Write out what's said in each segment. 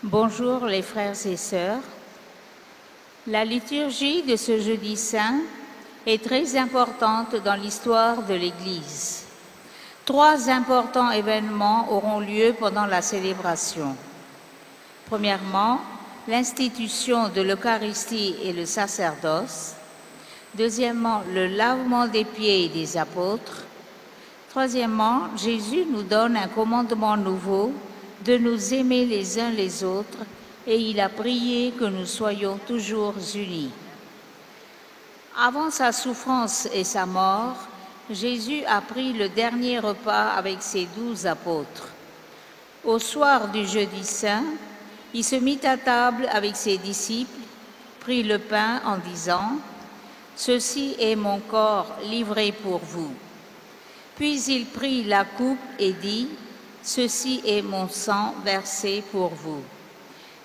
Bonjour les frères et sœurs. La liturgie de ce jeudi saint est très importante dans l'histoire de l'Église. 3 importants événements auront lieu pendant la célébration. Premièrement, l'institution de l'Eucharistie et le sacerdoce. Deuxièmement, le lavement des pieds des apôtres. Troisièmement, Jésus nous donne un commandement nouveau de nous aimer les uns les autres, et il a prié que nous soyons toujours unis. Avant sa souffrance et sa mort, Jésus a pris le dernier repas avec ses 12 apôtres. Au soir du jeudi saint, il se mit à table avec ses disciples, prit le pain en disant « Ceci est mon corps livré pour vous ». Puis il prit la coupe et dit « Ceci est mon sang versé pour vous »,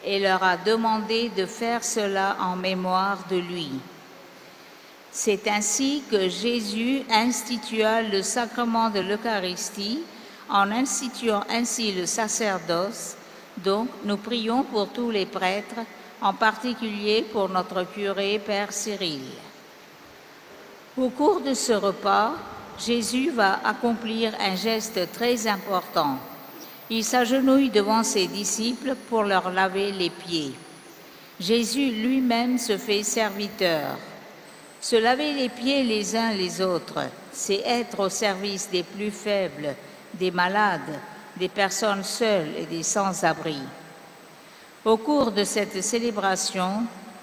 et leur a demandé de faire cela en mémoire de lui. C'est ainsi que Jésus institua le sacrement de l'Eucharistie en instituant ainsi le sacerdoce. Donc, nous prions pour tous les prêtres, en particulier pour notre curé, Père Cyril. Au cours de ce repas, Jésus va accomplir un geste très important. Il s'agenouille devant ses disciples pour leur laver les pieds. Jésus lui-même se fait serviteur. Se laver les pieds les uns les autres, c'est être au service des plus faibles, des malades, des personnes seules et des sans-abri. Au cours de cette célébration,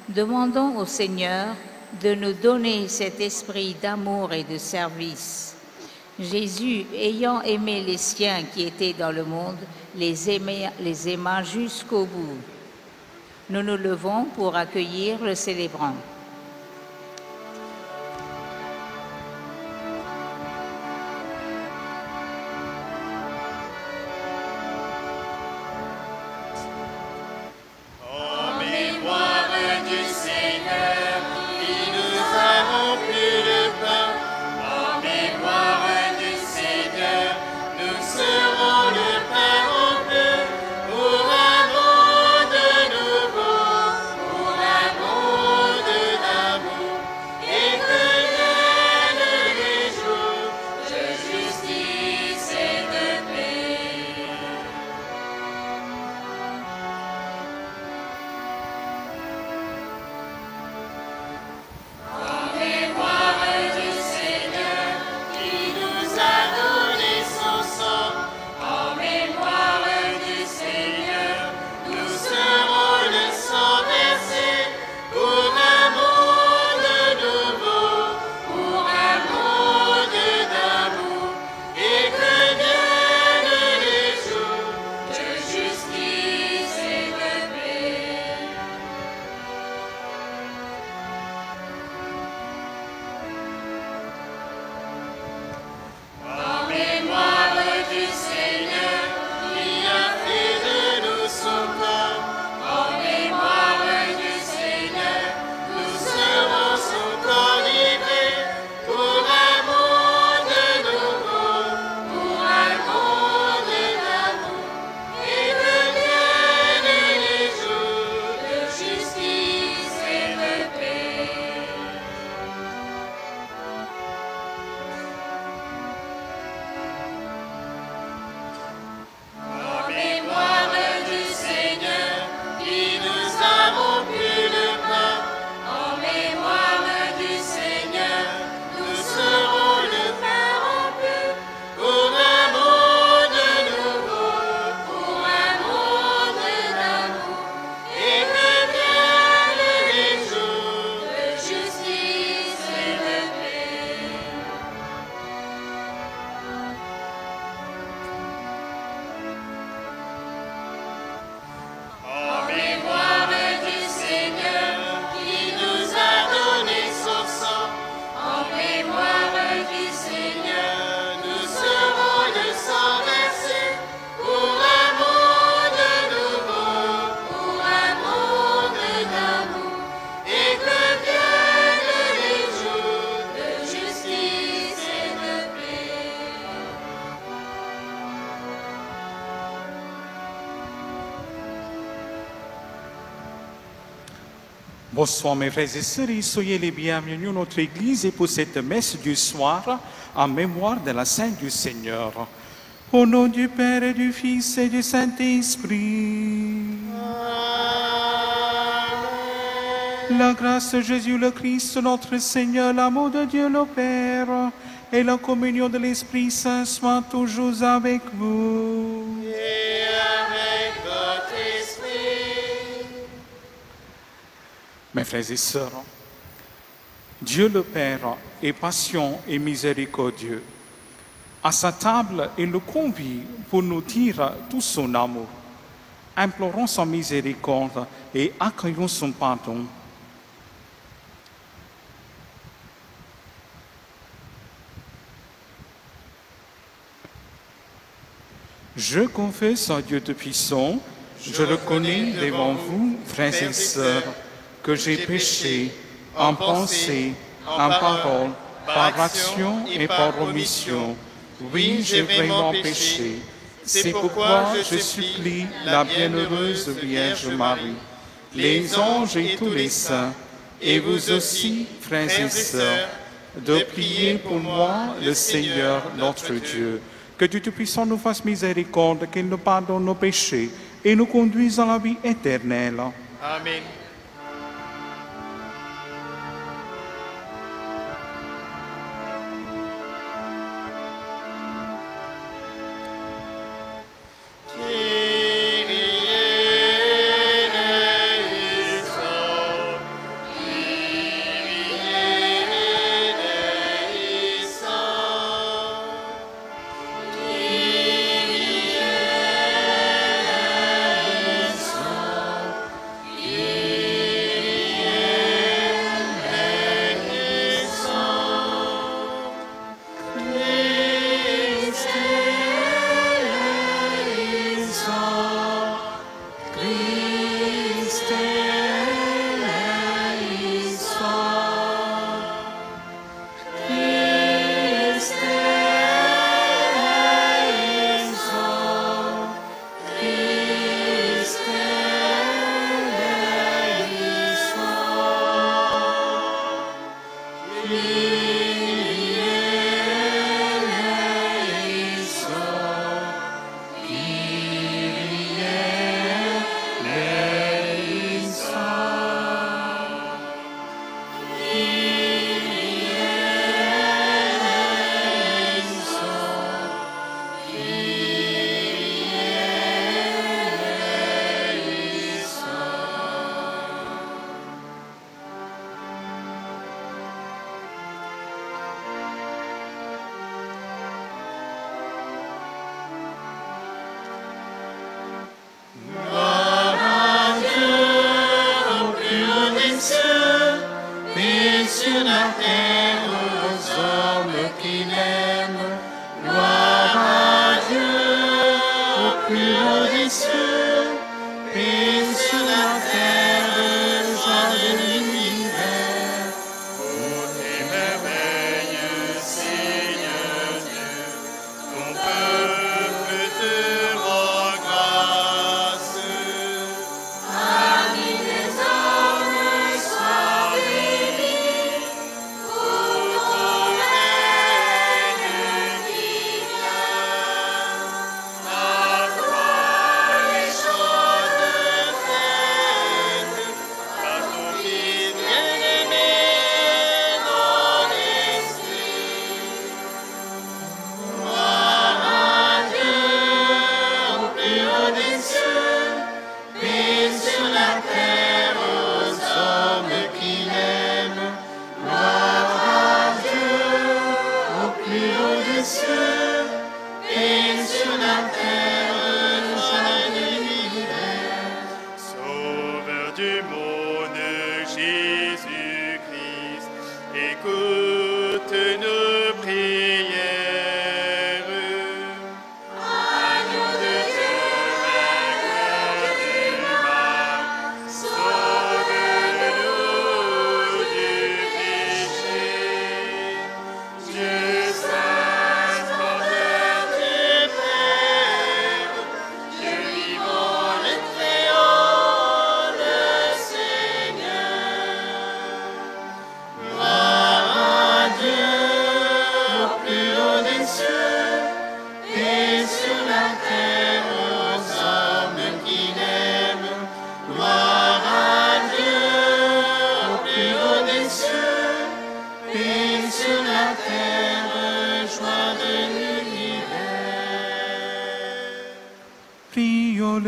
demandons au Seigneur de nous donner cet esprit d'amour et de service. Jésus, ayant aimé les siens qui étaient dans le monde, les aima jusqu'au bout. Nous nous levons pour accueillir le célébrant. Pour un monde nouveau, pour un monde Bonsoir mes frères et sœurs, et soyez les bienvenus à notre Église et pour cette messe du soir en mémoire de la Sainte du Seigneur. Au nom du Père et du Fils et du Saint-Esprit. La grâce de Jésus le Christ, notre Seigneur, l'amour de Dieu le Père et la communion de l'Esprit Saint soient toujours avec vous. Et avec votre esprit. Mes frères et sœurs, Dieu le Père est patient et miséricordieux. À sa table, il nous convie pour nous dire tout son amour. Implorons sa miséricorde et accueillons son pardon. Je confesse à Dieu Tout-Puissant, je reconnais devant vous, frères et sœurs, que j'ai péché en pensée, en parole, par action et par omission. Oui, j'ai vraiment péché. C'est pourquoi je supplie la bienheureuse Vierge Marie, les anges et tous les saints, et vous aussi, frères et sœurs, de prier pour moi, le Seigneur notre Dieu. Que Dieu Tout-Puissant nous fasse miséricorde, qu'il nous pardonne nos péchés et nous conduise à la vie éternelle. Amen. Kyrie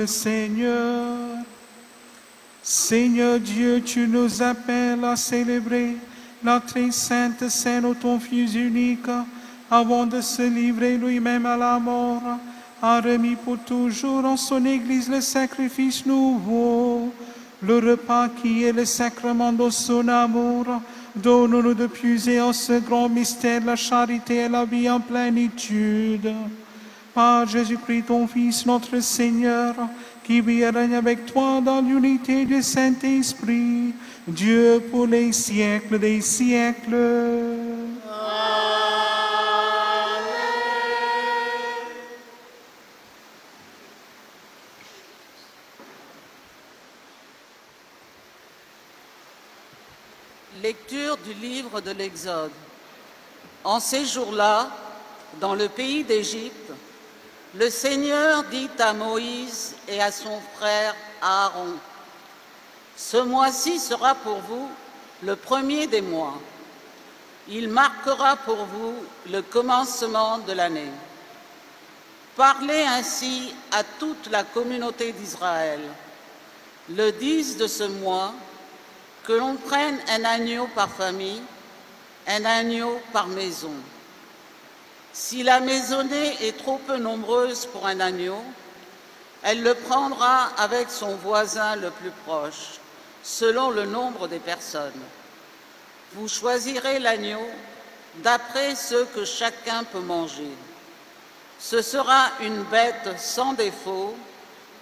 le Seigneur. Seigneur Dieu, tu nous appelles à célébrer la très sainte scène où ton Fils unique, avant de se livrer lui-même à la mort, a remis pour toujours en son Église le sacrifice nouveau, le repas qui est le sacrement de son amour. Donne-nous de puiser en ce grand mystère la charité et la vie en plénitude. Par Jésus-Christ, ton Fils, notre Seigneur, qui vit et règne avec toi dans l'unité du Saint-Esprit, Dieu pour les siècles des siècles. Lecture du livre de l'Exode. En ces jours-là, dans le pays d'Égypte, le Seigneur dit à Moïse et à son frère Aaron, « Ce mois-ci sera pour vous le premier des mois. Il marquera pour vous le commencement de l'année. Parlez ainsi à toute la communauté d'Israël. Le 10 de ce mois, que l'on prenne un agneau par famille, un agneau par maison. Si la maisonnée est trop peu nombreuse pour un agneau, elle le prendra avec son voisin le plus proche, selon le nombre des personnes. Vous choisirez l'agneau d'après ce que chacun peut manger. Ce sera une bête sans défaut,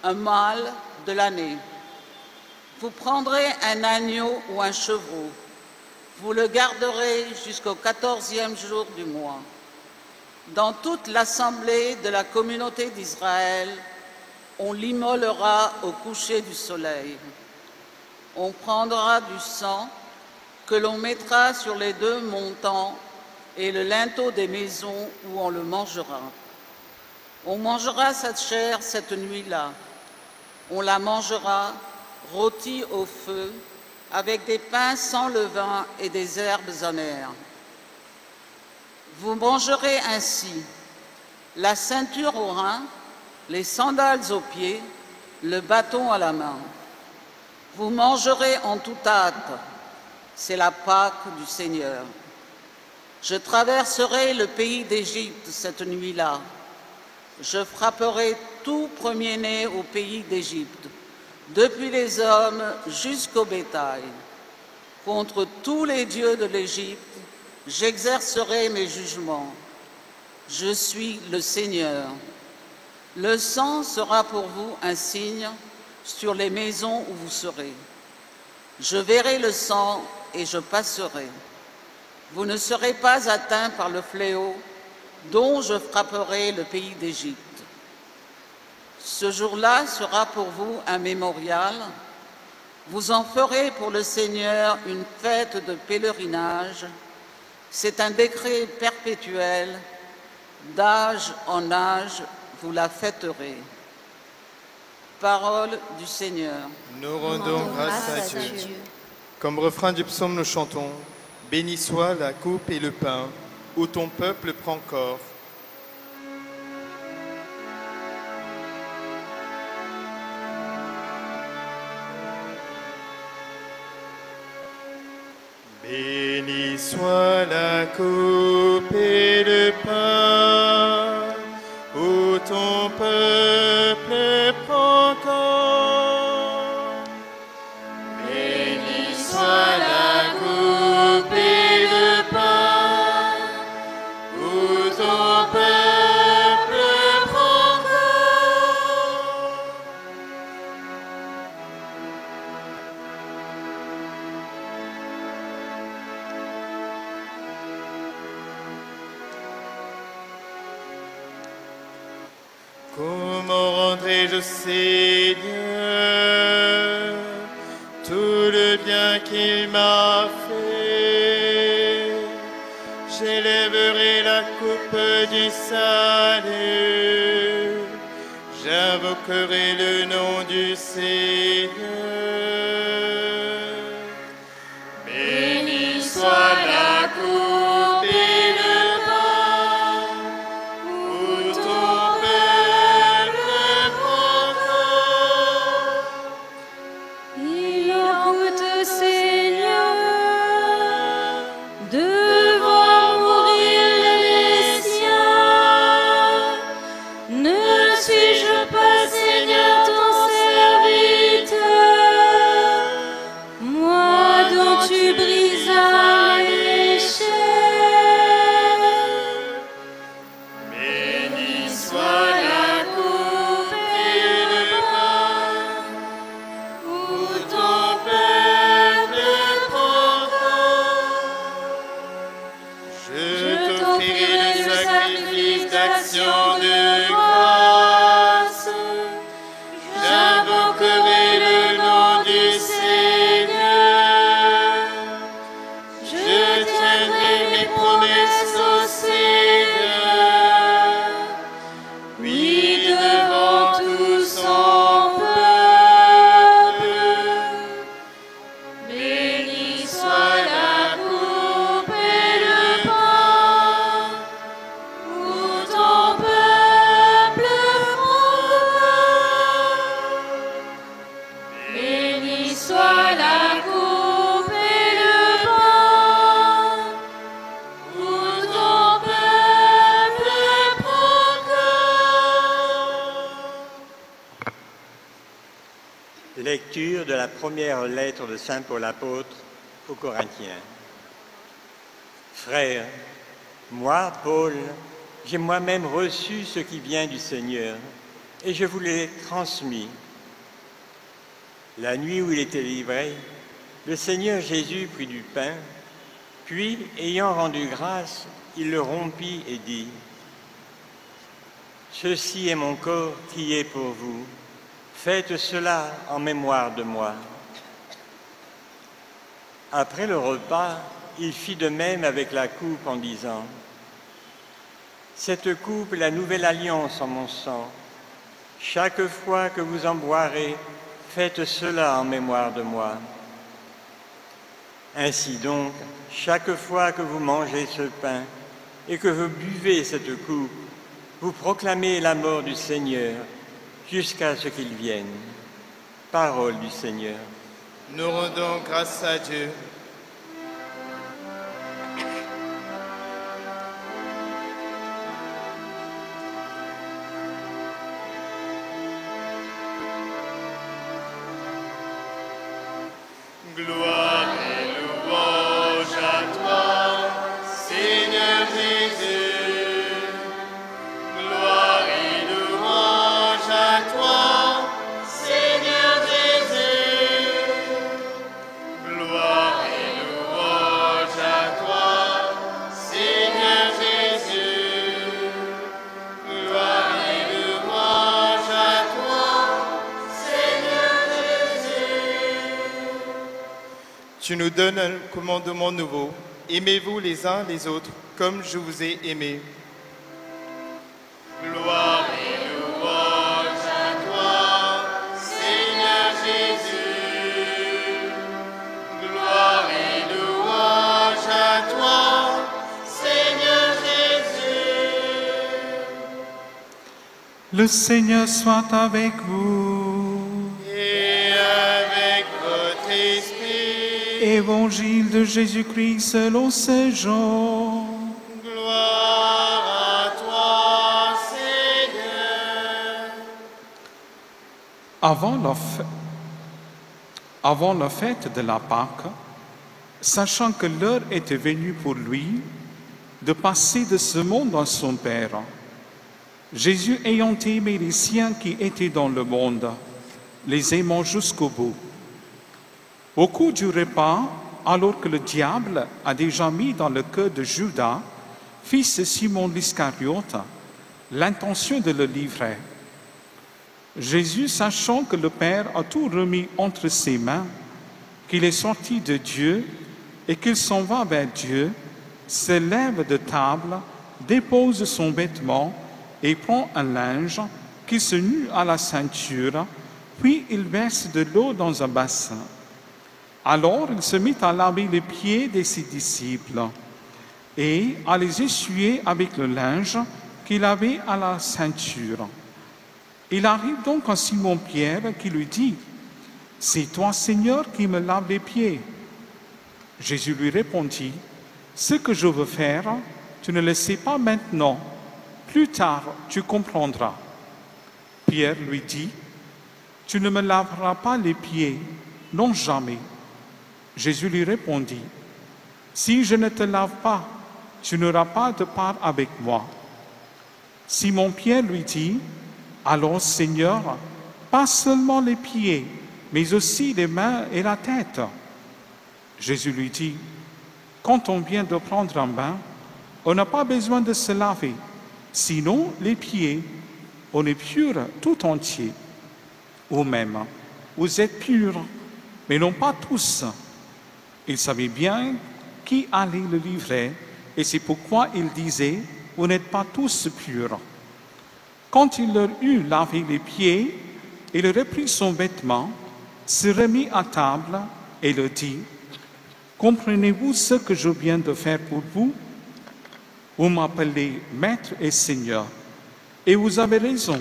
un mâle de l'année. Vous prendrez un agneau ou un chevreau. Vous le garderez jusqu'au 14e jour du mois. Dans toute l'assemblée de la communauté d'Israël, on l'immolera au coucher du soleil. On prendra du sang que l'on mettra sur les deux montants et le linteau des maisons où on le mangera. On mangera cette chair cette nuit-là. On la mangera rôtie au feu, avec des pains sans levain et des herbes amères. Vous mangerez ainsi la ceinture aux reins, les sandales aux pieds, le bâton à la main. Vous mangerez en toute hâte, c'est la Pâque du Seigneur. Je traverserai le pays d'Égypte cette nuit-là. Je frapperai tout premier-né au pays d'Égypte, depuis les hommes jusqu'au bétail. Contre tous les dieux de l'Égypte, j'exercerai mes jugements. Je suis le Seigneur. Le sang sera pour vous un signe sur les maisons où vous serez. Je verrai le sang et je passerai. Vous ne serez pas atteints par le fléau dont je frapperai le pays d'Égypte. Ce jour-là sera pour vous un mémorial. Vous en ferez pour le Seigneur une fête de pèlerinage. C'est un décret perpétuel. D'âge en âge, vous la fêterez. Parole du Seigneur. Nous rendons grâce à Dieu. Comme refrain du psaume, nous chantons « Béni soit la coupe et le pain, où ton peuple prend corps. » Béni soit la coupe et le pain, où ton peuple prend corps. Béni soit la coupe et le pain, où ton peuple prend corps. Comment rendrai-je, Seigneur, tout le bien qu'il m'a fait? J'élèverai la coupe du salut, j'invoquerai le nom du Seigneur. Béni soit la coupe et le pain, où ton peuple prend corps. Reçois la coupe et le pain, où ton peuple proclame. Lecture de la première lettre de Saint Paul apôtre aux Corinthiens. Frères, moi, Paul, j'ai moi-même reçu ce qui vient du Seigneur, et je vous l'ai transmis. La nuit où il était livré, le Seigneur Jésus prit du pain, puis, ayant rendu grâce, il le rompit et dit : « Ceci est mon corps qui est pour vous. Faites cela en mémoire de moi. » Après le repas, il fit de même avec la coupe en disant : « Cette coupe est la nouvelle alliance en mon sang. Chaque fois que vous en boirez, faites cela en mémoire de moi. Ainsi donc, chaque fois que vous mangez ce pain et que vous buvez cette coupe, vous proclamez la mort du Seigneur jusqu'à ce qu'il vienne. » Parole du Seigneur. Nous rendons grâce à Dieu. Gloire et louange à toi, Seigneur Jésus. Gloire et louange à toi, Seigneur Jésus. Gloire et louange à toi, Seigneur Jésus. Gloire et louange à toi, Seigneur Jésus. Tu nous donnes un commandement nouveau. Aimez-vous les uns les autres comme je vous ai aimés. Gloire et louange à toi, Seigneur Jésus. Gloire et louange à toi, Seigneur Jésus. Le Seigneur soit avec vous. Et avec votre esprit. Évangile de Jésus-Christ selon Saint Jean. Gloire à toi, Seigneur. Avant la fête de la Pâque, sachant que l'heure était venue pour lui de passer de ce monde à son Père, Jésus ayant aimé les siens qui étaient dans le monde, les aimant jusqu'au bout. Au cours du repas, alors que le diable a déjà mis dans le cœur de Judas, fils de Simon l'Iscariote, l'intention de le livrer, Jésus, sachant que le Père a tout remis entre ses mains, qu'il est sorti de Dieu et qu'il s'en va vers Dieu, se lève de table, dépose son vêtement et prend un linge qu'il se noue à la ceinture, puis il verse de l'eau dans un bassin. Alors il se mit à laver les pieds de ses disciples et à les essuyer avec le linge qu'il avait à la ceinture. Il arrive donc à Simon-Pierre qui lui dit : « C'est toi, Seigneur, qui me laves les pieds. » Jésus lui répondit : « Ce que je veux faire, tu ne le sais pas maintenant. Plus tard, tu comprendras. » Pierre lui dit : « Tu ne me laveras pas les pieds, non jamais. » Jésus lui répondit : « Si je ne te lave pas, tu n'auras pas de part avec moi. » Simon-Pierre lui dit : « Alors, Seigneur, pas seulement les pieds, mais aussi les mains et la tête. » Jésus lui dit : « Quand on vient de prendre un bain, on n'a pas besoin de se laver, sinon les pieds, on est pur tout entier. Ou même, vous êtes purs, mais non pas tous. » Il savait bien qui allait le livrer, et c'est pourquoi il disait : « Vous n'êtes pas tous purs. » Quand il leur eut lavé les pieds, il reprit son vêtement, se remit à table et leur dit : « Comprenez-vous ce que je viens de faire pour vous ? Vous m'appelez Maître et Seigneur, et vous avez raison,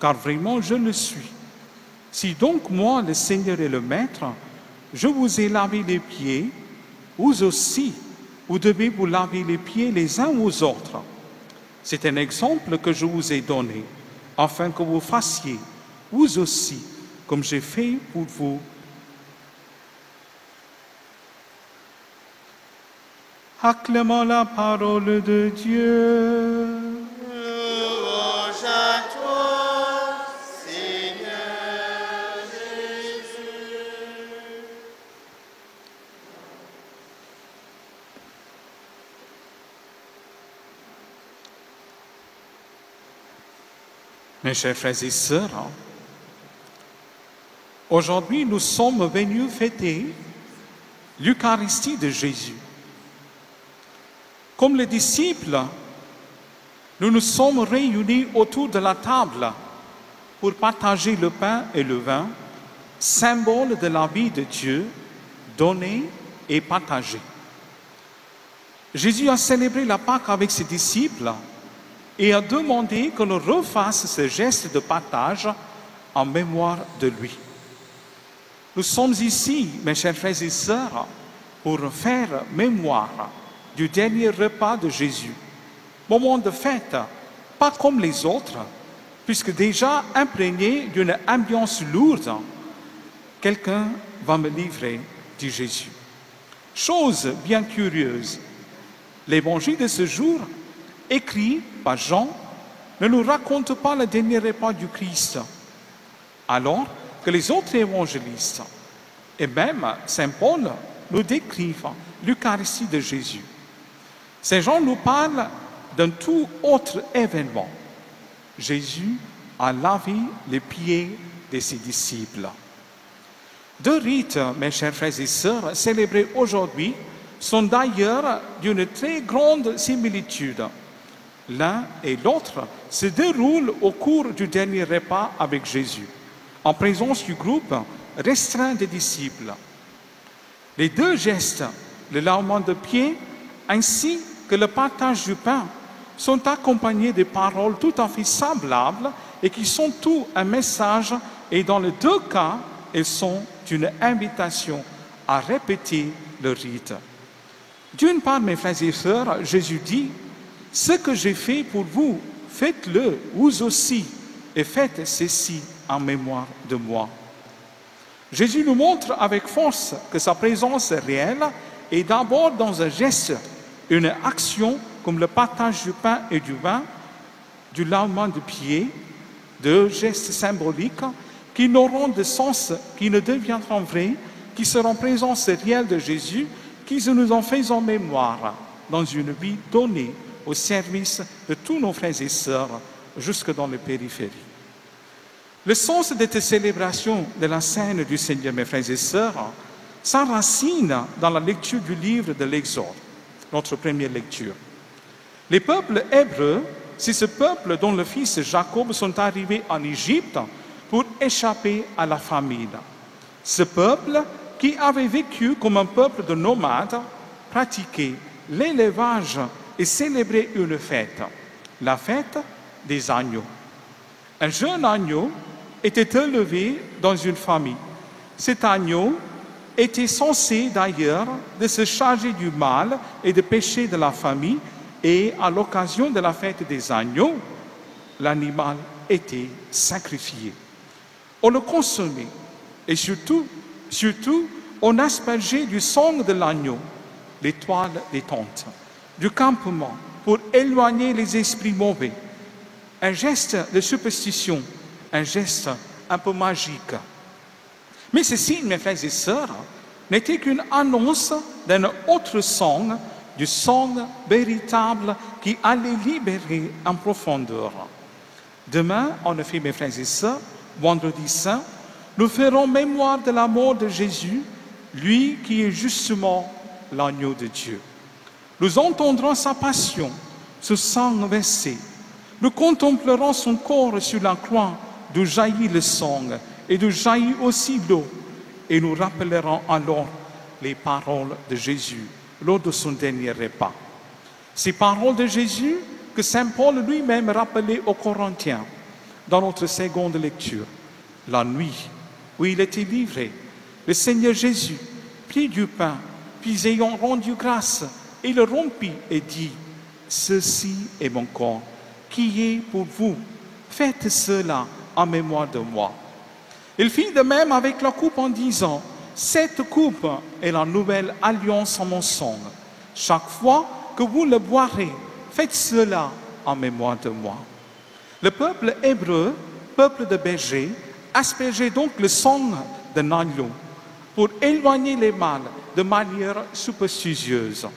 car vraiment je le suis. Si donc moi, le Seigneur et le Maître, je vous ai lavé les pieds, vous aussi, vous devez vous laver les pieds les uns aux autres. C'est un exemple que je vous ai donné, afin que vous fassiez, vous aussi, comme j'ai fait pour vous. Acclamons la parole de Dieu. Louange à toi, Seigneur Jésus. Mes chers frères et sœurs, aujourd'hui nous sommes venus fêter l'Eucharistie de Jésus. Comme les disciples, nous nous sommes réunis autour de la table pour partager le pain et le vin, symbole de la vie de Dieu, donnée et partagée. Jésus a célébré la Pâque avec ses disciples et a demandé que l'on refasse ce geste de partage en mémoire de lui. Nous sommes ici, mes chers frères et sœurs, pour faire mémoire du dernier repas de Jésus. Moment de fête, pas comme les autres, puisque déjà imprégné d'une ambiance lourde, quelqu'un va me livrer, dit Jésus. Chose bien curieuse, l'évangile de ce jour, écrit par Jean, ne nous raconte pas le dernier repas du Christ, alors que les autres évangélistes, et même Saint Paul, nous décrivent l'Eucharistie de Jésus. Saint Jean nous parle d'un tout autre événement. Jésus a lavé les pieds de ses disciples. Deux rites, mes chers frères et sœurs, célébrés aujourd'hui, sont d'ailleurs d'une très grande similitude. L'un et l'autre se déroulent au cours du dernier repas avec Jésus, en présence du groupe restreint des disciples. Les deux gestes, le lavement de pieds ainsi que le partage du pain, sont accompagnés de paroles tout à fait semblables et qui sont tout un message, et dans les deux cas, elles sont une invitation à répéter le rite. D'une part, mes frères et sœurs, Jésus dit « Ce que j'ai fait pour vous, faites-le vous aussi, et faites ceci en mémoire de moi. » Jésus nous montre avec force que sa présence réelle est d'abord dans un geste, une action comme le partage du pain et du vin, du lavement de pieds, deux gestes symboliques qui n'auront de sens, qui ne deviendront vrais, qui seront présence réelle de Jésus, qui nous en faisons mémoire dans une vie donnée au service de tous nos frères et sœurs, jusque dans les périphéries. Le sens de cette célébration de la scène du Seigneur, mes frères et sœurs, s'enracine dans la lecture du livre de l'Exode, notre première lecture. Les peuples hébreux, c'est ce peuple dont le fils Jacob sont arrivés en Égypte pour échapper à la famine. Ce peuple, qui avait vécu comme un peuple de nomades, pratiquait l'élevage et célébrait une fête, la fête des agneaux. Un jeune agneau était élevé dans une famille. Cet agneau était censé d'ailleurs de se charger du mal et des péchés de la famille, et à l'occasion de la fête des agneaux, l'animal était sacrifié. On le consommait et surtout, on aspergeait du sang de l'agneau les toiles des tentes du campement pour éloigner les esprits mauvais. Un geste de superstition, un geste un peu magique. Mais ceci, mes frères et sœurs, n'était qu'une annonce d'un autre sang, du sang véritable qui allait libérer en profondeur. Demain, en effet, mes frères et sœurs, vendredi saint, nous ferons mémoire de la mort de Jésus, lui qui est justement l'agneau de Dieu. Nous entendrons sa passion, ce sang versé. Nous contemplerons son corps sur la croix, d'où jaillit le sang et d'où jaillit aussi l'eau. Et nous rappellerons alors les paroles de Jésus lors de son dernier repas. Ces paroles de Jésus que saint Paul lui-même rappelait aux Corinthiens dans notre seconde lecture. La nuit, où il était livré, le Seigneur Jésus prit du pain, puis ayant rendu grâce, il le rompit et dit, « Ceci est mon corps, qui est pour vous. Faites cela en mémoire de moi. » Il fit de même avec la coupe en disant, « Cette coupe est la nouvelle alliance en mon sang. Chaque fois que vous le boirez, faites cela en mémoire de moi. » Le peuple hébreu, peuple de bergers, aspergeait donc le sang d'un agneau pour éloigner les mâles de manière superstitieuse.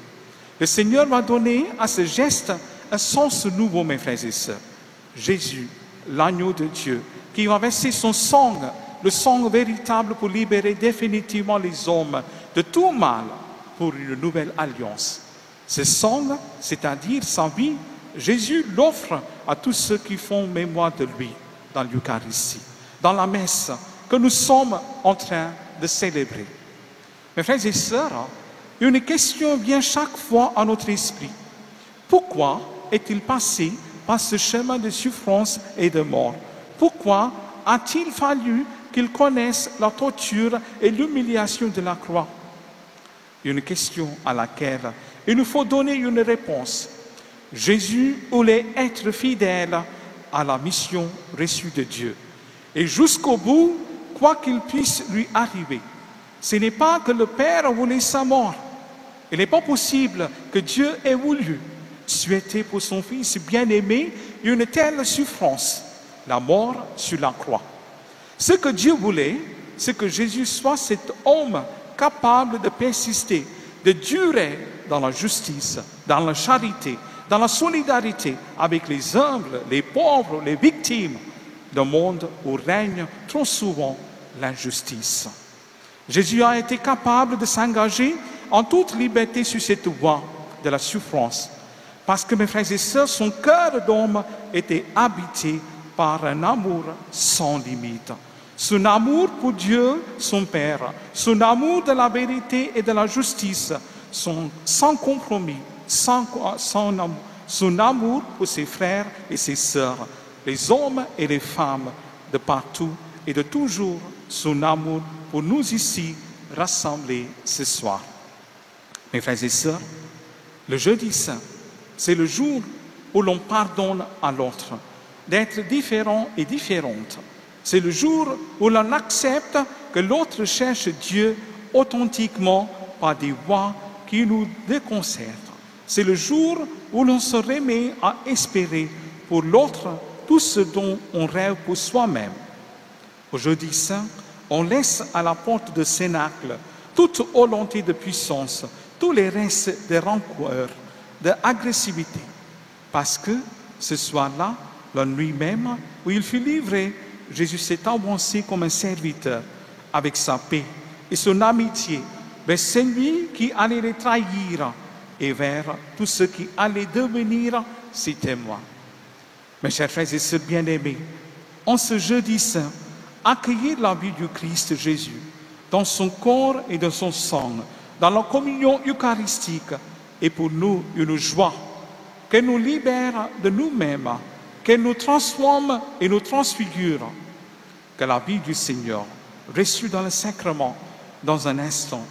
Le Seigneur va donner à ce geste un sens nouveau, mes frères et sœurs. Jésus, l'agneau de Dieu, qui va verser son sang, le sang véritable pour libérer définitivement les hommes de tout mal pour une nouvelle alliance. Ce sang, c'est-à-dire sa vie, Jésus l'offre à tous ceux qui font mémoire de lui dans l'Eucharistie, dans la messe que nous sommes en train de célébrer. Mes frères et sœurs, une question vient chaque fois à notre esprit. Pourquoi est-il passé par ce chemin de souffrance et de mort? Pourquoi a-t-il fallu qu'il connaisse la torture et l'humiliation de la croix? Une question à laquelle il nous faut donner une réponse. Jésus voulait être fidèle à la mission reçue de Dieu. Et jusqu'au bout, quoi qu'il puisse lui arriver, ce n'est pas que le Père voulait sa mort. Il n'est pas possible que Dieu ait voulu souhaiter pour son Fils bien-aimé une telle souffrance, la mort sur la croix. Ce que Dieu voulait, c'est que Jésus soit cet homme capable de persister, de durer dans la justice, dans la charité, dans la solidarité avec les humbles, les pauvres, les victimes d'un monde où règne trop souvent l'injustice. Jésus a été capable de s'engager en toute liberté sur cette voie de la souffrance, parce que, mes frères et sœurs, son cœur d'homme était habité par un amour sans limite. Son amour pour Dieu, son Père, son amour de la vérité et de la justice, sans compromis, son amour pour ses frères et ses sœurs, les hommes et les femmes de partout et de toujours, son amour pour nous ici rassemblés ce soir. Mes frères et sœurs, le jeudi saint, c'est le jour où l'on pardonne à l'autre d'être différent et différente. C'est le jour où l'on accepte que l'autre cherche Dieu authentiquement par des voies qui nous déconcertent. C'est le jour où l'on se remet à espérer pour l'autre tout ce dont on rêve pour soi-même. Au jeudi saint, on laisse à la porte de Cénacle toute volonté de puissance, tous les restes de rancœur, d'agressivité, parce que ce soir-là, la nuit même, où il fut livré, Jésus s'est avancé comme un serviteur avec sa paix et son amitié vers celui qui allait les trahir et vers tous ceux qui allaient devenir ses témoins. Mes chers frères et sœurs bien-aimés, en ce jeudi saint, accueillir la vie du Christ Jésus dans son corps et dans son sang, dans la communion eucharistique, est pour nous une joie qu'elle nous libère de nous-mêmes, qu'elle nous transforme et nous transfigure. Que la vie du Seigneur, reçue dans le sacrement, dans un instant,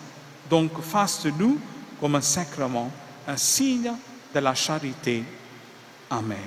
donc fasse de nous comme un sacrement, un signe de la charité. Amen.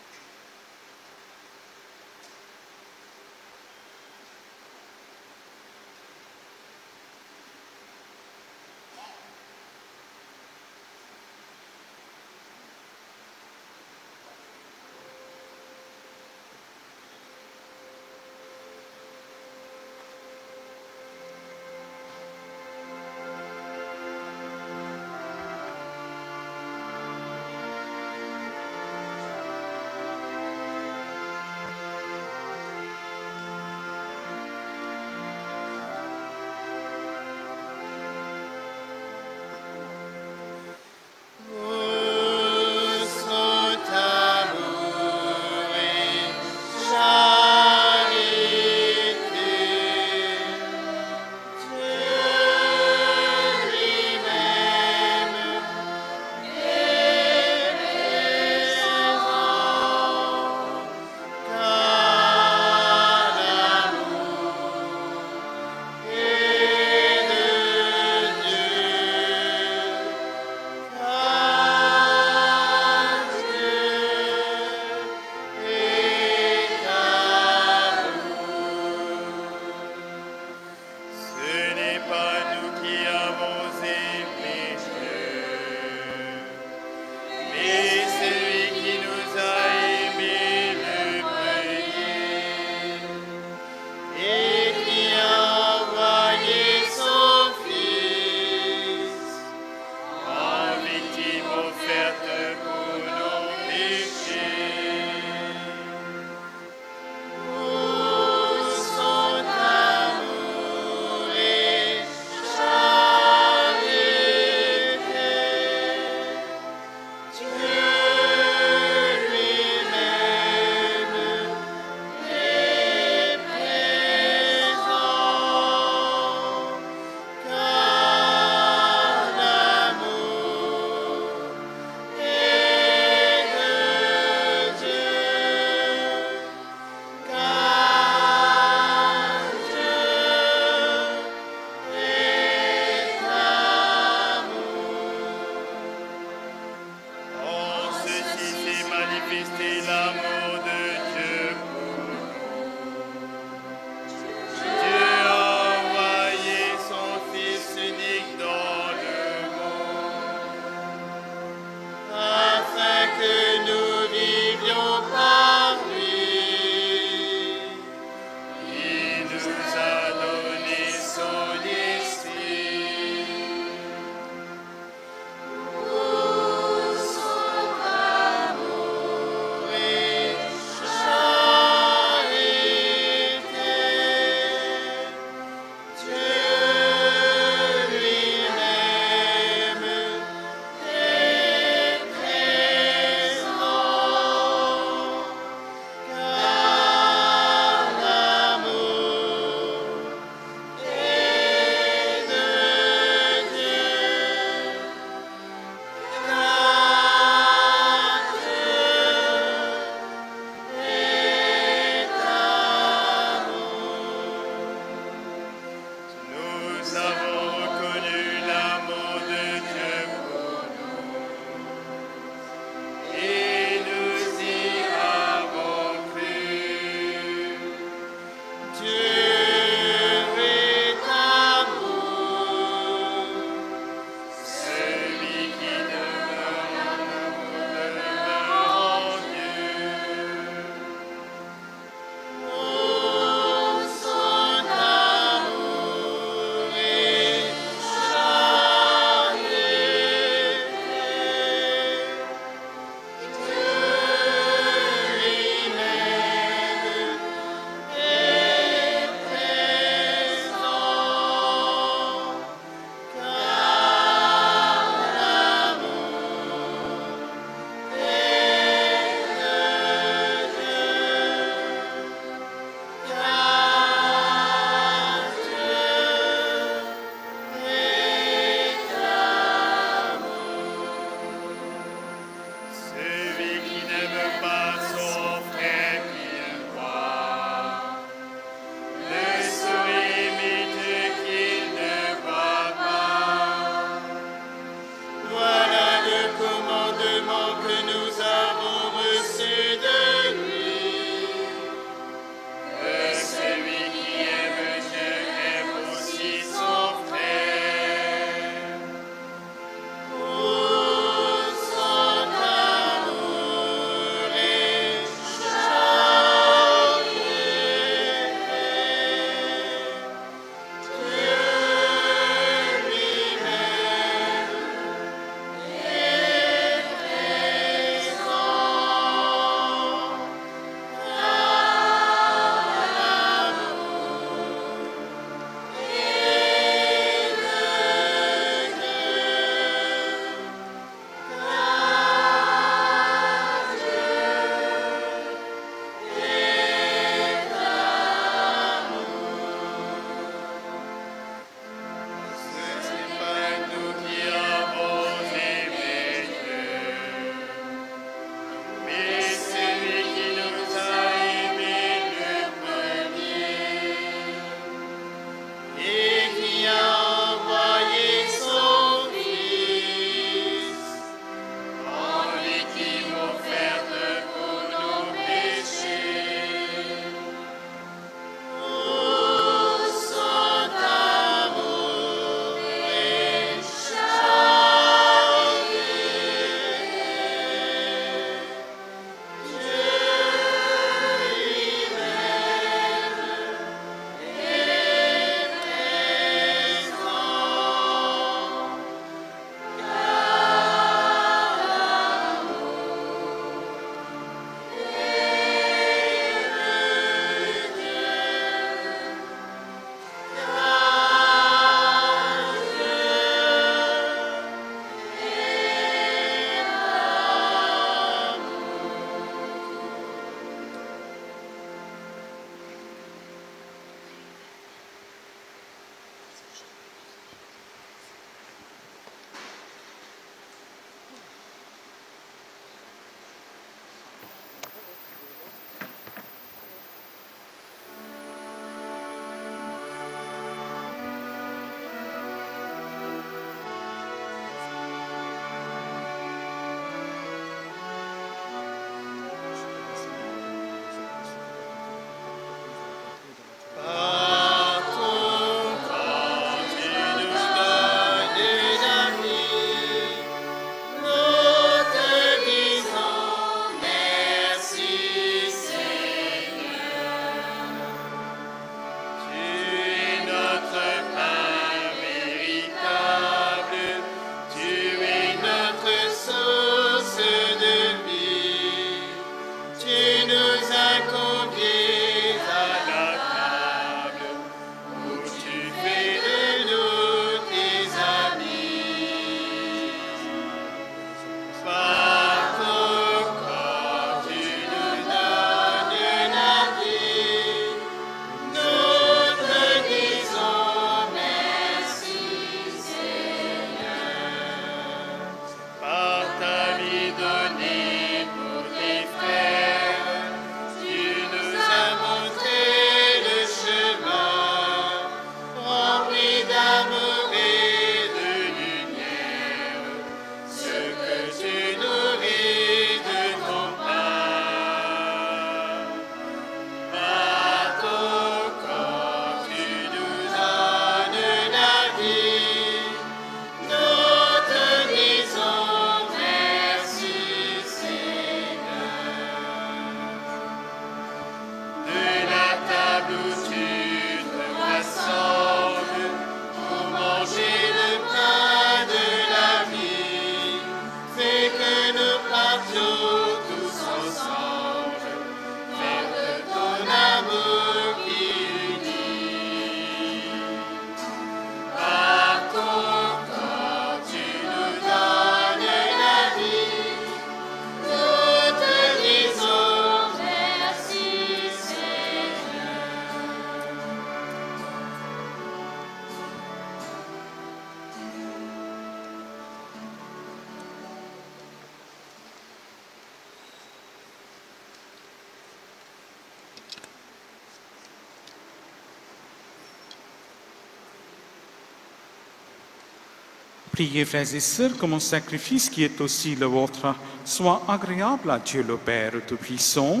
Priez, frères et sœurs, que mon sacrifice, qui est aussi le vôtre, soit agréable à Dieu le Père Tout-Puissant.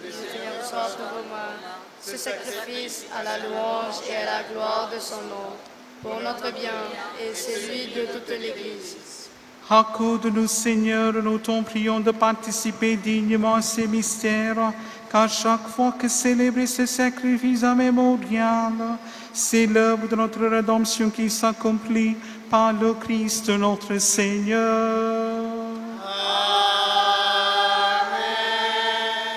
Le Seigneur reçoive de vos mains ce sacrifice à la louange et à la gloire de son nom, pour notre bien et celui de toute l'Église. Accorde-nous, Seigneur, nous t'en prions de participer dignement à ces mystères, car chaque fois que célébrer ce sacrifice mémorial, c'est l'œuvre de notre rédemption qui s'accomplit par le Christ notre Seigneur.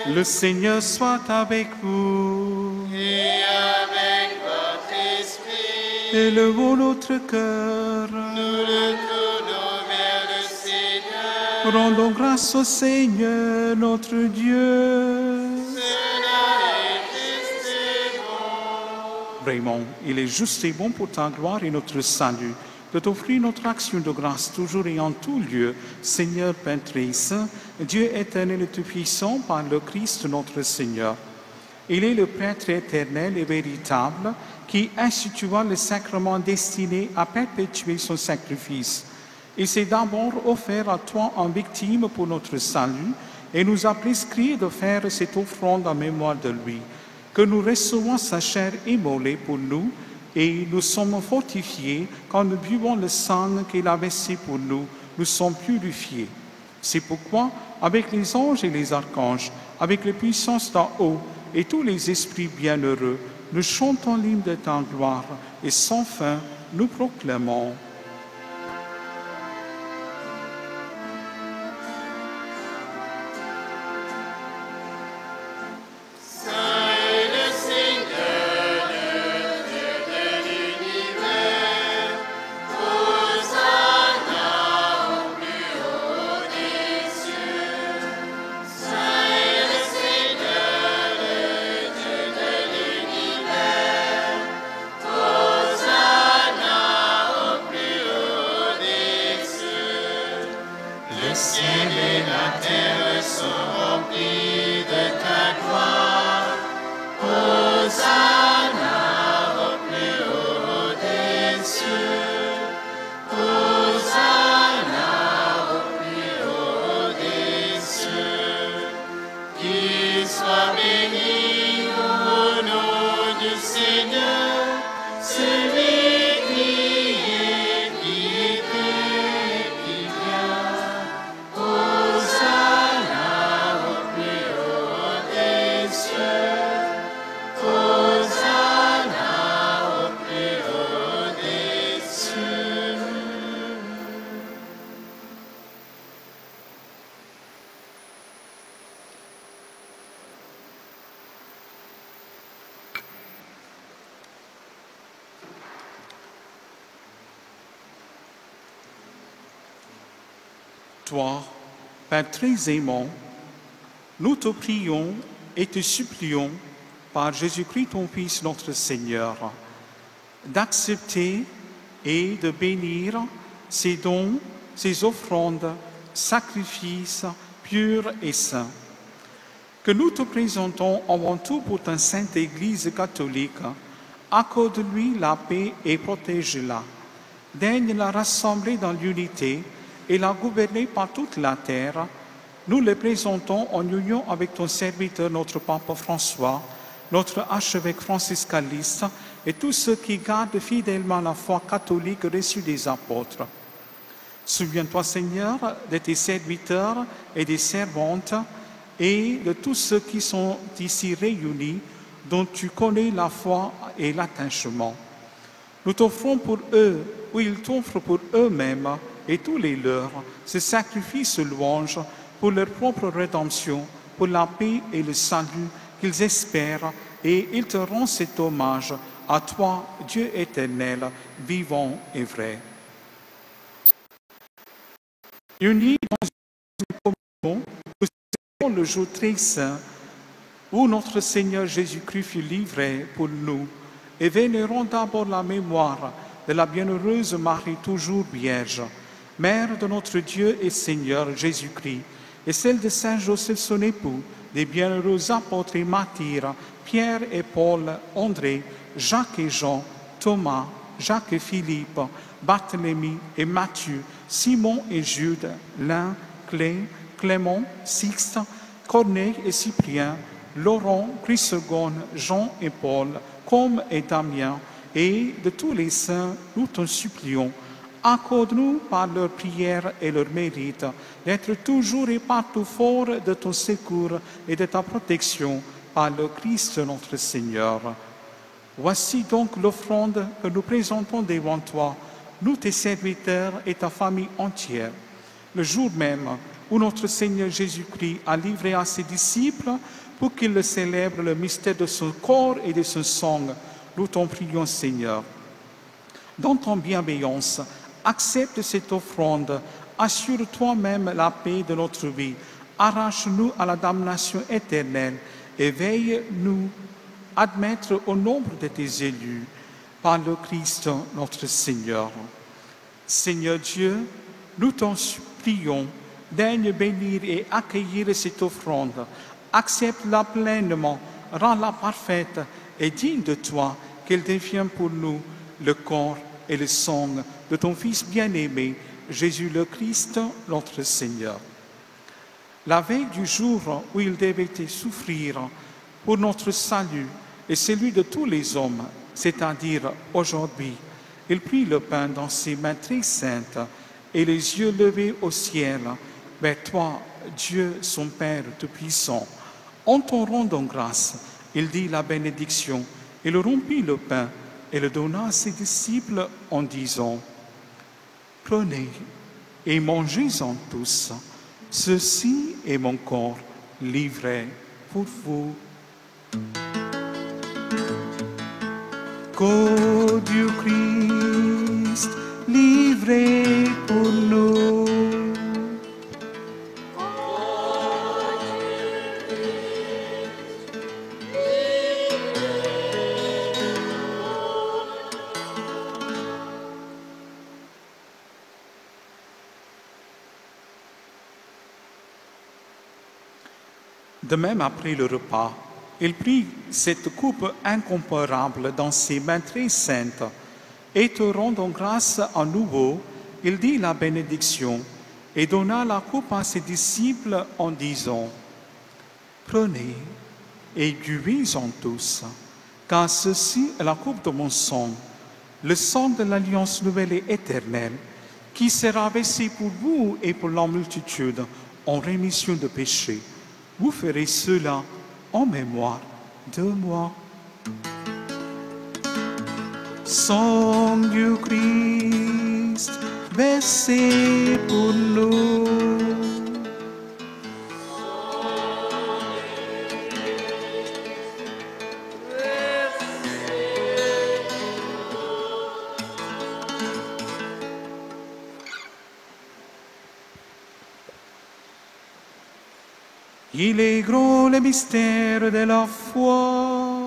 Amen. Le Seigneur soit avec vous. Et avec votre esprit. Élevons notre cœur. Nous le tournons vers le Seigneur. Rendons grâce au Seigneur notre Dieu. Vraiment, il est juste et bon pour ta gloire et notre salut de t'offrir notre action de grâce toujours et en tout lieu, Seigneur Père très saint, Dieu éternel et tout-puissant par le Christ notre Seigneur. Il est le prêtre éternel et véritable qui institua le sacrement destiné à perpétuer son sacrifice. Il s'est d'abord offert à toi en victime pour notre salut et nous a prescrit de faire cette offrande en mémoire de lui. Que nous recevons sa chair immolée pour nous et nous sommes fortifiés quand nous buvons le sang qu'il a versé pour nous, nous sommes purifiés. C'est pourquoi, avec les anges et les archanges, avec les puissances d'en haut et tous les esprits bienheureux, nous chantons l'hymne de ta gloire et sans fin nous proclamons. Toi, Père très aimant, nous te prions et te supplions, par Jésus-Christ ton Fils notre Seigneur, d'accepter et de bénir ces dons, ces offrandes, sacrifices purs et saints. Que nous te présentons avant tout pour ta sainte Église catholique, accorde-lui la paix et protège-la. Daigne la rassembler dans l'unité et la gouverner par toute la terre. Nous le présentons en union avec ton serviteur, notre Pape François, notre archevêque Francis Calliste et tous ceux qui gardent fidèlement la foi catholique reçue des apôtres. Souviens-toi, Seigneur, de tes serviteurs et des servantes et de tous ceux qui sont ici réunis, dont tu connais la foi et l'attachement. Nous t'offrons pour eux, ou ils t'offrent pour eux-mêmes et tous les leurs, ce sacrifice louange pour leur propre rédemption, pour la paix et le salut qu'ils espèrent, et ils te rendent cet hommage à toi, Dieu éternel, vivant et vrai. Unis dans une communion, nous célébrons le jour très saint où notre Seigneur Jésus-Christ fut livré pour nous, et vénérons d'abord la mémoire de la bienheureuse Marie toujours vierge, Mère de notre Dieu et Seigneur Jésus-Christ, et celle de Saint Joseph son époux, des bienheureux apôtres et martyrs, Pierre et Paul, André, Jacques et Jean, Thomas, Jacques et Philippe, Barthélemy et Matthieu, Simon et Jude, Lin, Clément, Sixte, Corneille et Cyprien, Laurent, Chrysogone, Jean et Paul, Com et Damien, et de tous les saints, nous t'en supplions. Accorde-nous par leur prière et leur mérite d'être toujours et partout fort de ton secours et de ta protection par le Christ notre Seigneur. Voici donc l'offrande que nous présentons devant toi, nous tes serviteurs et ta famille entière. Le jour même où notre Seigneur Jésus-Christ a livré à ses disciples pour qu'ils célèbrent le mystère de son corps et de son sang, nous t'en prions, Seigneur. Dans ton bienveillance, accepte cette offrande, assure toi-même la paix de notre vie, arrache-nous à la damnation éternelle et veille-nous admettre au nombre de tes élus par le Christ notre Seigneur. Seigneur Dieu, nous t'en supplions, daigne bénir et accueillir cette offrande, accepte-la pleinement, rends-la parfaite et digne de toi, qu'elle devienne pour nous le corps et le sang de ton Fils bien-aimé, Jésus le Christ, notre Seigneur. La veille du jour où il devait souffrir pour notre salut et celui de tous les hommes, c'est-à-dire aujourd'hui, il prit le pain dans ses mains très saintes et les yeux levés au ciel vers toi, Dieu, son Père Tout-Puissant. En t'en rendant grâce, il dit la bénédiction, il rompit le pain et le donna à ses disciples en disant: « Prenez et mangez-en tous, ceci est mon corps livré pour vous. » Corps du Christ livré pour nous. De même, après le repas, il prit cette coupe incomparable dans ses mains très saintes, et te rendant grâce à nouveau, il dit la bénédiction et donna la coupe à ses disciples en disant: « Prenez et buvez-en tous, car ceci est la coupe de mon sang, le sang de l'alliance nouvelle et éternelle, qui sera versé pour vous et pour la multitude en rémission de péchés. Vous ferez cela en mémoire de moi. » Sang du Christ versé pour nous. Il est grand le mystère de la foi.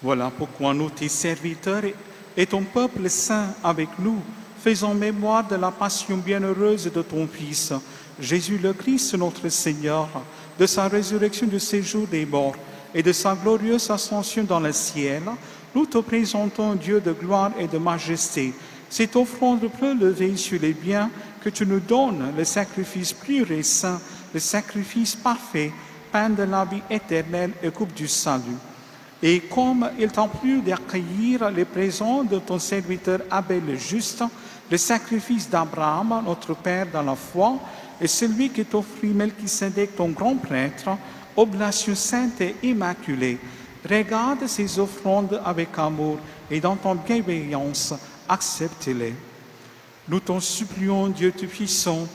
Voilà pourquoi nous, tes serviteurs et ton peuple saint avec nous, faisons mémoire de la passion bienheureuse de ton Fils, Jésus le Christ notre Seigneur, de sa résurrection du séjour des morts et de sa glorieuse ascension dans le ciel. Nous te présentons, Dieu de gloire et de majesté, cette offrande prélevée sur les biens que tu nous donnes, le sacrifice pur et saint, le sacrifice parfait, pain de la vie éternelle et coupe du salut. Et comme il t'a plu d'accueillir les présents de ton serviteur Abel le juste, le sacrifice d'Abraham, notre Père dans la foi, et celui qui t'offrit Melchisédek, ton grand prêtre, oblation sainte et immaculée, regarde ces offrandes avec amour et dans ton bienveillance, accepte-les. Nous t'en supplions, Dieu Tout-Puissant,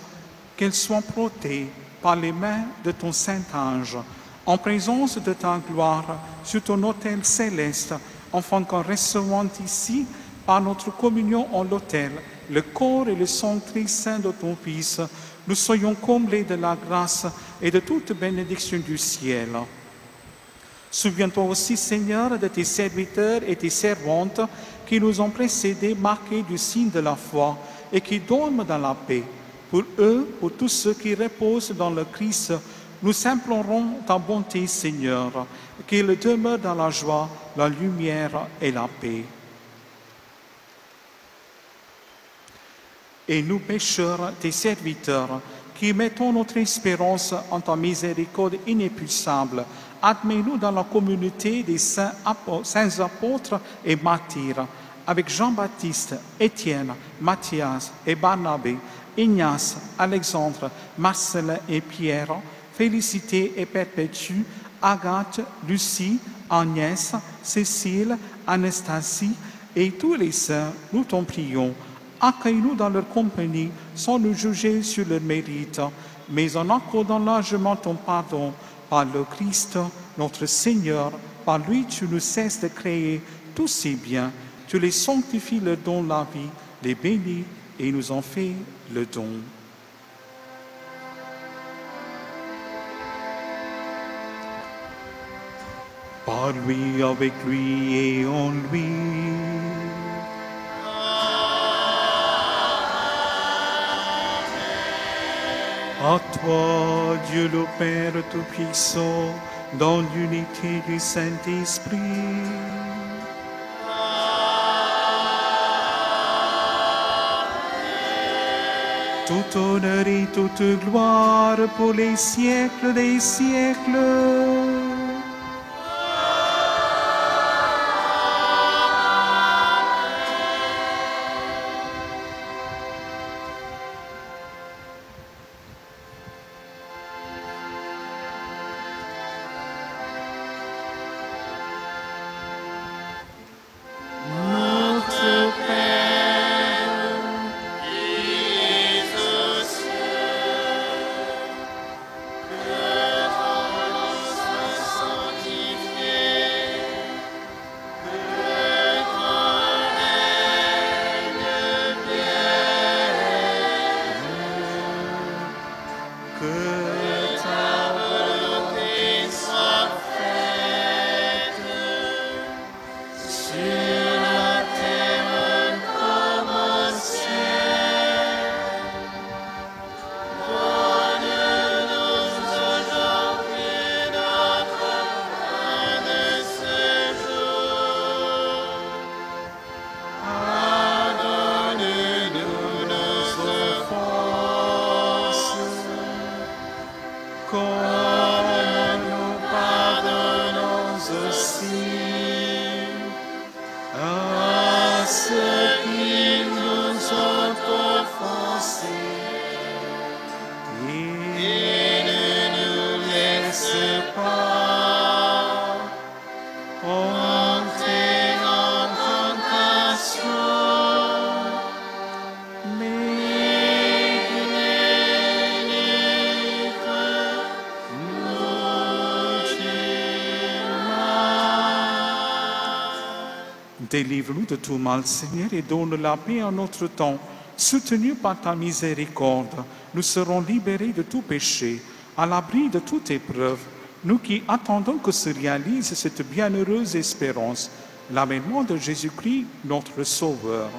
qu'elles soient protégées par les mains de ton Saint-Ange, en présence de ta gloire sur ton autel céleste, afin qu'en recevant ici, par notre communion en l'autel, le corps et le sang très saint de ton Fils, nous soyons comblés de la grâce et de toute bénédiction du ciel. Souviens-toi aussi, Seigneur, de tes serviteurs et tes servantes qui nous ont précédés, marqués du signe de la foi et qui dorment dans la paix. Pour eux, pour tous ceux qui reposent dans le Christ, nous implorons ta bonté, Seigneur, qu'ils demeurent dans la joie, la lumière et la paix. Et nous, pécheurs, tes serviteurs, qui mettons notre espérance en ta miséricorde inépuisable, admets-nous dans la communauté des saints apôtres et martyrs, avec Jean-Baptiste, Étienne, Matthias et Barnabé, Ignace, Alexandre, Marcelin et Pierre, Félicité et Perpétue, Agathe, Lucie, Agnès, Cécile, Anastasie et tous les saints, nous t'en prions. Accueille-nous dans leur compagnie sans nous juger sur leur mérite, mais en accordant largement ton pardon par le Christ, notre Seigneur. Par lui, tu nous cesses de créer tous ces biens. Tu les sanctifies, leur don la vie, les bénis et nous en fais le don. Par lui, avec lui et en lui. À toi, Dieu le Père Tout-Puissant, dans l'unité du Saint-Esprit. Tout honneur et toute gloire pour les siècles des siècles. Délivre-nous de tout mal, Seigneur, et donne la paix en notre temps. Soutenus par ta miséricorde, nous serons libérés de tout péché, à l'abri de toute épreuve, nous qui attendons que se réalise cette bienheureuse espérance, l'avènement de Jésus-Christ, notre Sauveur.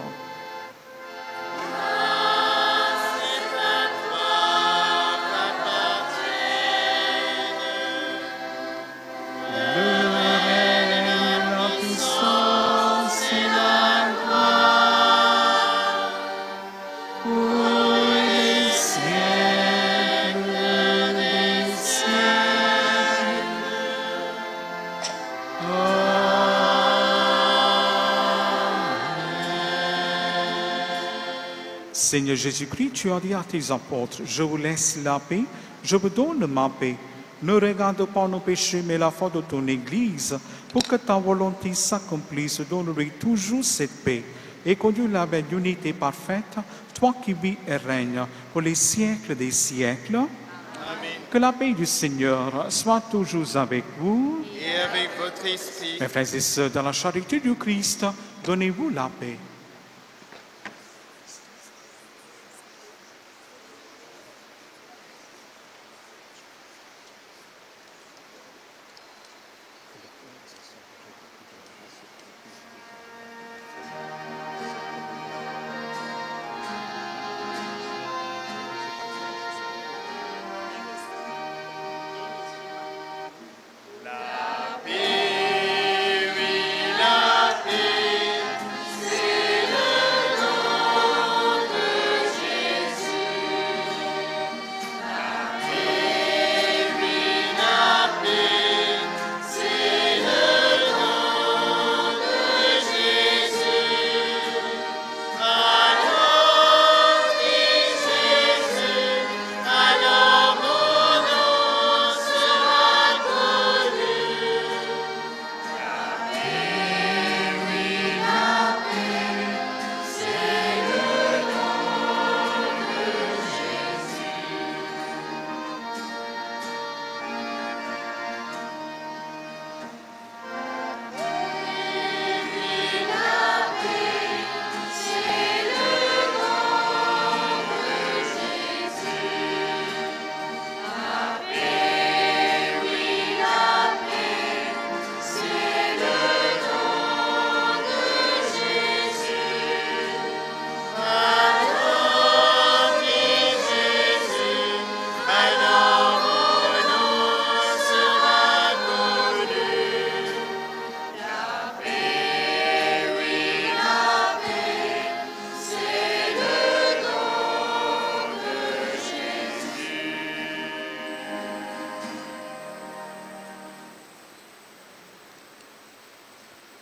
Seigneur Jésus-Christ, tu as dit à tes apôtres, je vous laisse la paix, je vous donne ma paix. Ne regarde pas nos péchés, mais la foi de ton Église, pour que ta volonté s'accomplisse. Donne-lui toujours cette paix et conduis-la vers l'unité parfaite, toi qui vis et règnes pour les siècles des siècles. Amen. Que la paix du Seigneur soit toujours avec vous. Et avec votre esprit. Mes frères et sœurs, dans la charité du Christ, donnez-vous la paix.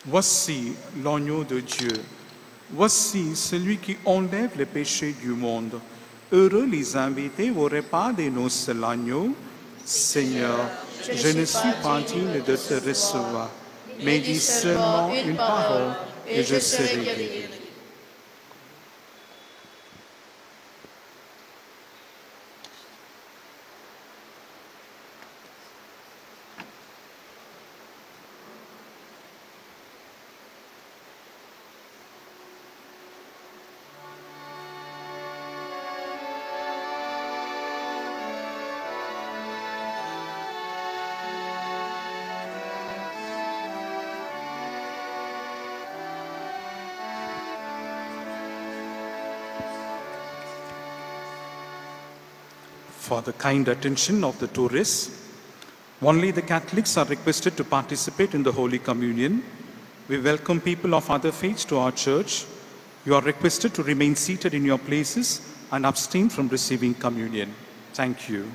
Voici l'agneau de Dieu. Voici celui qui enlève les péchés du monde. Heureux les invités au repas des noces de l'agneau. Seigneur, je ne suis pas digne de te recevoir, mais dis seulement une parole et je serai guéri. For the kind attention of the tourists, only the Catholics are requested to participate in the Holy Communion. We welcome people of other faiths to our church. You are requested to remain seated in your places and abstain from receiving communion. Thank you.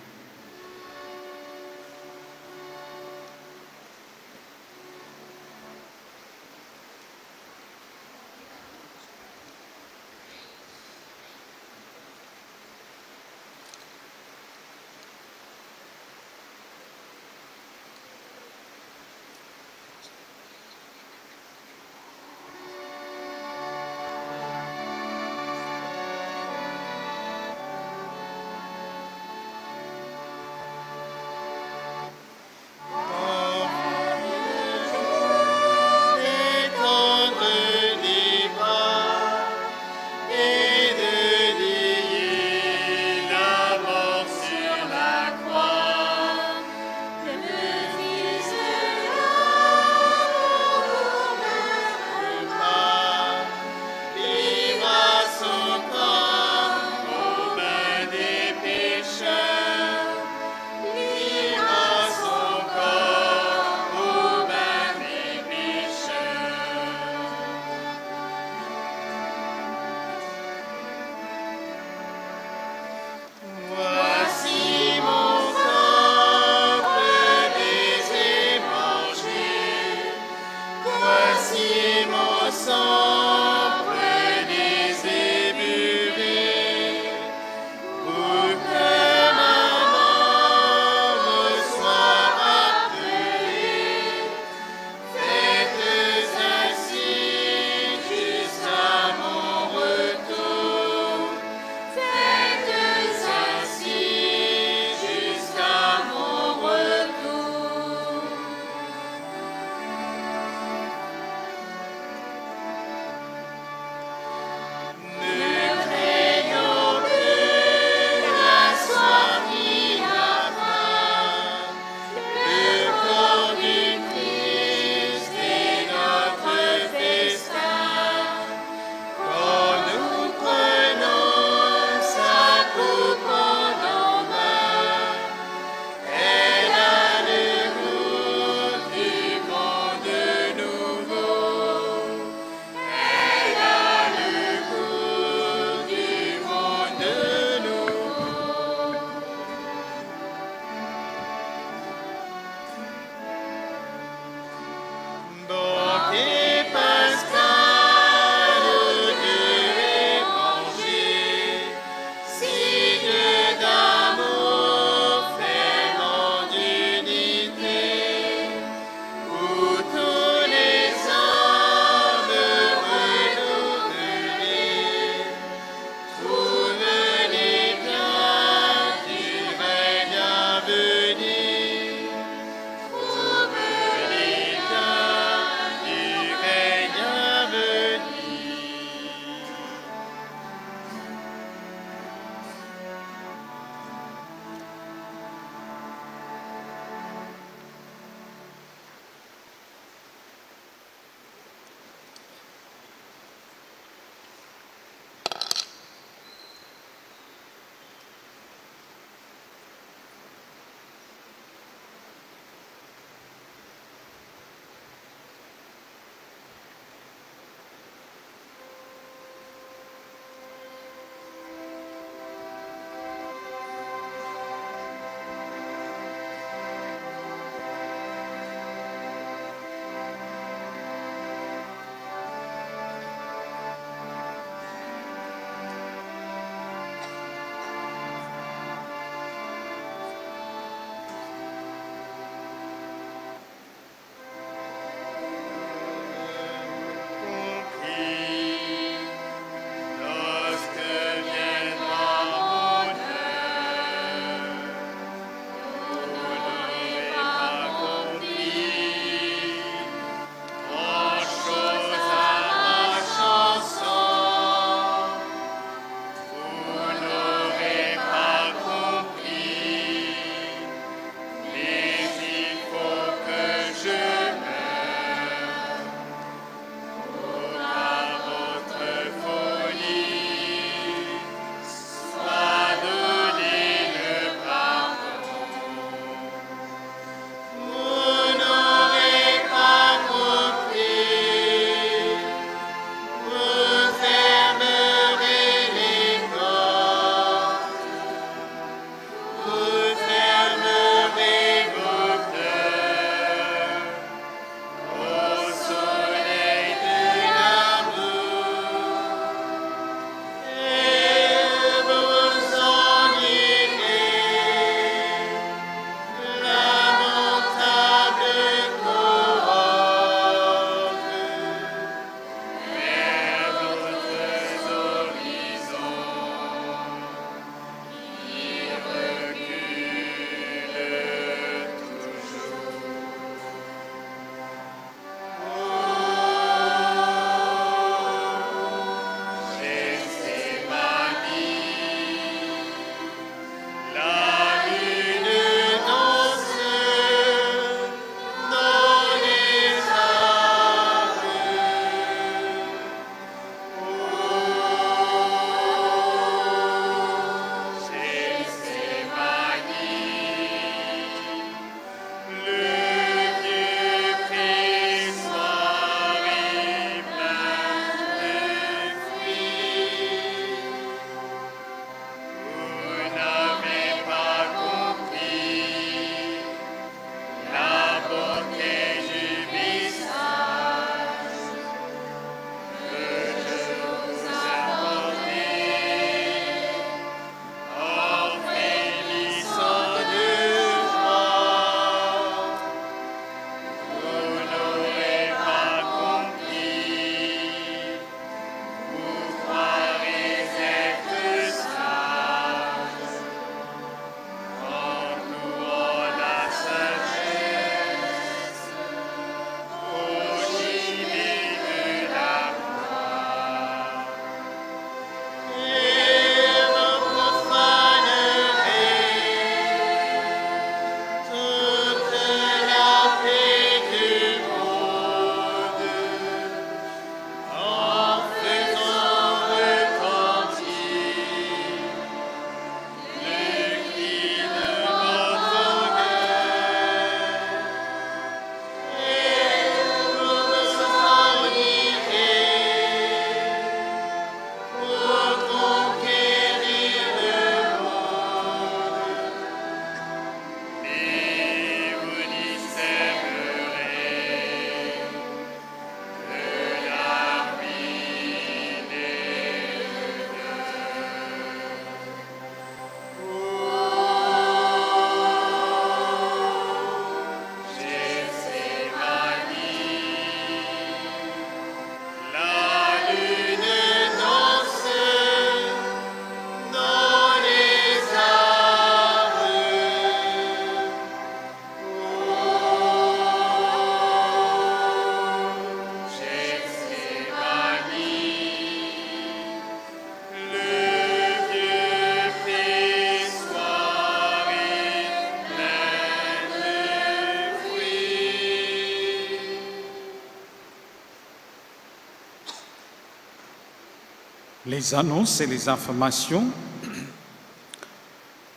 Les annonces et les informations.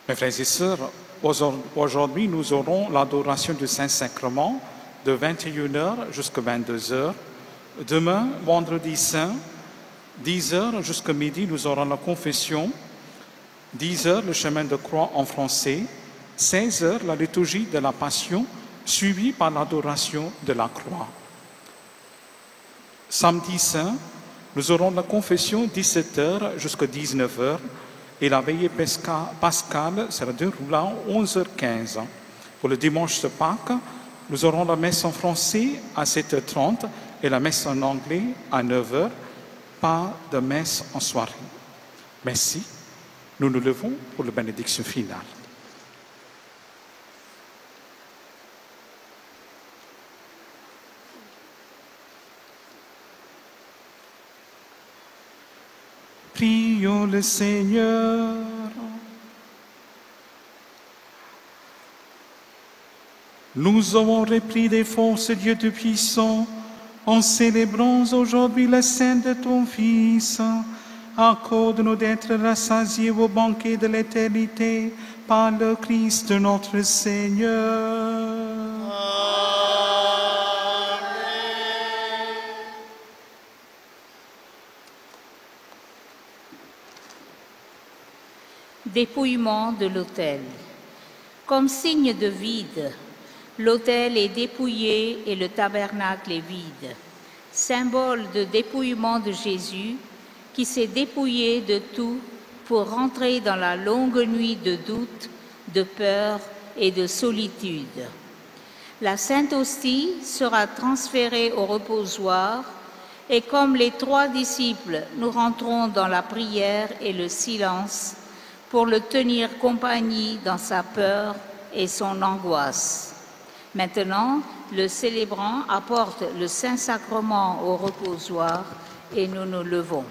Mes frères et sœurs, aujourd'hui nous aurons l'adoration du Saint-Sacrement de 21h jusqu'à 22h. Demain, vendredi saint, 10h jusqu'à midi, nous aurons la confession. 10h, le chemin de croix en français. 16h, la liturgie de la Passion, suivie par l'adoration de la croix. Samedi saint, nous aurons la confession 17h jusqu'à 19h et la veillée pascale sera déroulée à 11h15. Pour le dimanche de Pâques, nous aurons la messe en français à 7h30 et la messe en anglais à 9h. Pas de messe en soirée. Merci. Nous nous levons pour la bénédiction finale. Prions le Seigneur. Nous avons repris des forces, Dieu Tout-Puissant, en célébrant aujourd'hui la Sainte de ton Fils. Accorde-nous d'être rassasiés au banquet de l'éternité par le Christ notre Seigneur. Dépouillement de l'autel. Comme signe de vide, l'autel est dépouillé et le tabernacle est vide, symbole de dépouillement de Jésus qui s'est dépouillé de tout pour rentrer dans la longue nuit de doute, de peur et de solitude. La Sainte Hostie sera transférée au reposoir et comme les 3 disciples, nous rentrons dans la prière et le silence pour le tenir compagnie dans sa peur et son angoisse. Maintenant, le célébrant apporte le Saint-Sacrement au reposoir et nous nous levons.